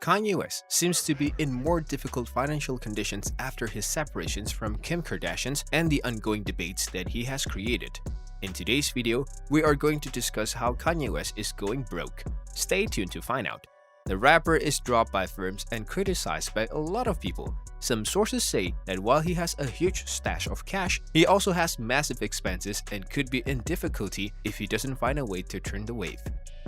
Kanye West seems to be in more difficult financial conditions after his separations from Kim Kardashian and the ongoing debates that he has created. In today's video, we are going to discuss how Kanye West is going broke. Stay tuned to find out. The rapper is dropped by firms and criticized by a lot of people. Some sources say that while he has a huge stash of cash, he also has massive expenses and could be in difficulty if he doesn't find a way to turn the wave.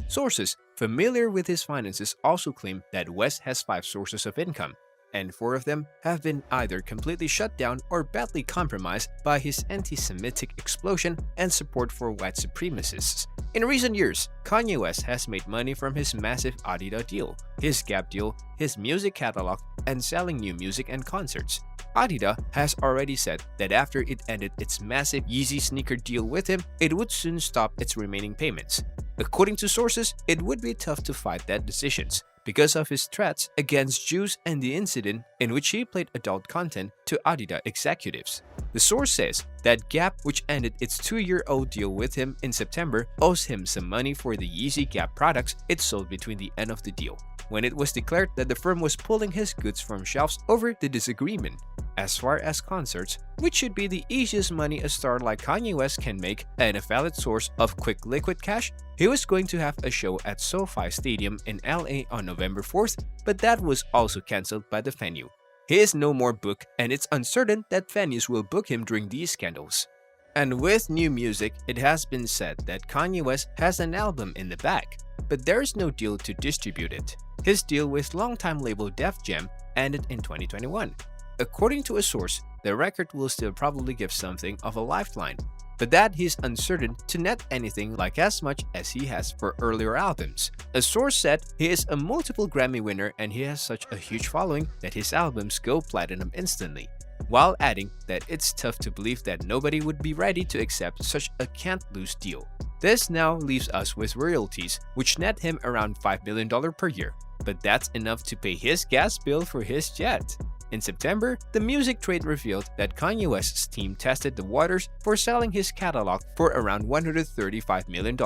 Sources familiar with his finances also claim that West has 5 sources of income, and 4 of them have been either completely shut down or badly compromised by his anti-Semitic explosion and support for white supremacists. In recent years, Kanye West has made money from his massive Adidas deal, his Gap deal, his music catalog, and selling new music and concerts. Adidas has already said that after it ended its massive Yeezy sneaker deal with him, it would soon stop its remaining payments. According to sources, it would be tough to fight that decisions because of his threats against Jews and the incident in which he played adult content to Adidas executives. The source says that Gap, which ended its 2-year-old deal with him in September, owes him some money for the Yeezy Gap products it sold between the end of the deal, when it was declared that the firm was pulling his goods from shelves over the disagreement. As far as concerts, which should be the easiest money a star like Kanye West can make and a valid source of quick liquid cash, he was going to have a show at SoFi Stadium in LA on November 4th, but that was also cancelled by the venue. He is no more booked, and it's uncertain that venues will book him during these scandals. And with new music, it has been said that Kanye West has an album in the bag, but there is no deal to distribute it. His deal with longtime label Def Jam ended in 2021. According to a source, the record will still probably give something of a lifeline, but that he's uncertain to net anything like as much as he has for earlier albums. A source said he is a multiple Grammy winner and he has such a huge following that his albums go platinum instantly, while adding that it's tough to believe that nobody would be ready to accept such a can't-lose deal. This now leaves us with royalties, which net him around $5 million per year, but that's enough to pay his gas bill for his jet. In September, the music trade revealed that Kanye West's team tested the waters for selling his catalog for around $135 million,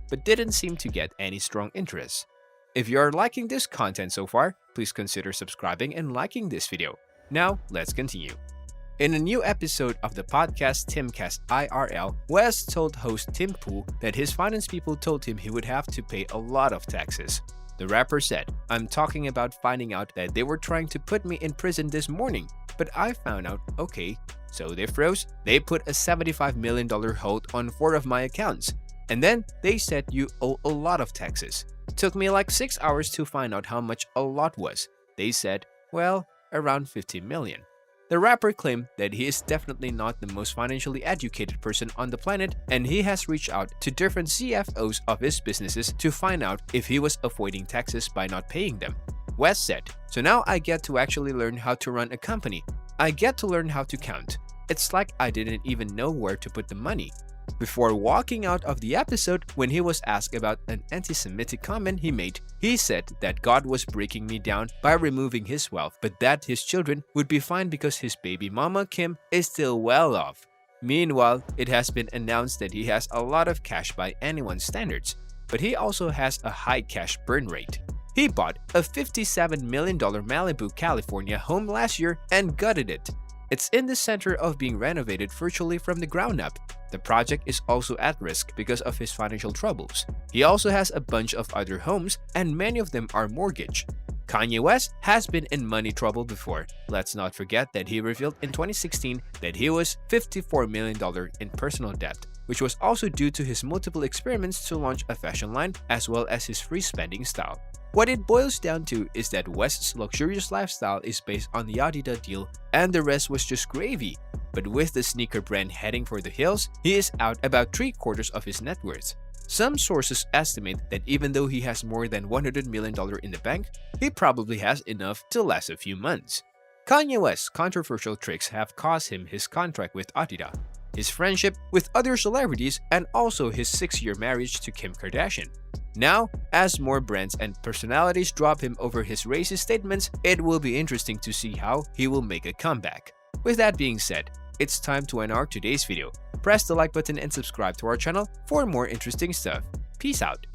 but didn't seem to get any strong interest. If you are liking this content so far, please consider subscribing and liking this video. Now, let's continue. In a new episode of the podcast Timcast IRL, West told host Tim Pool that his finance people told him he would have to pay a lot of taxes. The rapper said, "I'm talking about finding out that they were trying to put me in prison this morning, but I found out, okay, so they froze, they put a $75 million hold on 4 of my accounts, and then they said you owe a lot of taxes. Took me like 6 hours to find out how much a lot was. They said, well, around 50 million. The rapper claimed that he is definitely not the most financially educated person on the planet, and he has reached out to different CFOs of his businesses to find out if he was avoiding taxes by not paying them. West said, "So now I get to actually learn how to run a company. I get to learn how to count. It's like I didn't even know where to put the money." Before walking out of the episode, when he was asked about an anti-Semitic comment he made, he said that God was breaking me down by removing his wealth, but that his children would be fine because his baby mama Kim is still well off. Meanwhile, it has been announced that he has a lot of cash by anyone's standards, but he also has a high cash burn rate. He bought a $57 million Malibu, California home last year and gutted it. It's in the center of being renovated virtually from the ground up. The project is also at risk because of his financial troubles. He also has a bunch of other homes, and many of them are mortgaged. Kanye West has been in money trouble before. Let's not forget that he revealed in 2016 that he was $54 million in personal debt, which was also due to his multiple experiments to launch a fashion line as well as his free spending style. What it boils down to is that West's luxurious lifestyle is based on the Adidas deal and the rest was just gravy. But with the sneaker brand heading for the hills, he is out about 3/4 of his net worth. Some sources estimate that even though he has more than $100 million in the bank, he probably has enough to last a few months. Kanye West's controversial tricks have cost him his contract with Adidas, his friendship with other celebrities, and also his 6-year marriage to Kim Kardashian. Now, as more brands and personalities drop him over his racist statements, it will be interesting to see how he will make a comeback. With that being said, it's time to end our today's video. Press the like button and subscribe to our channel for more interesting stuff. Peace out.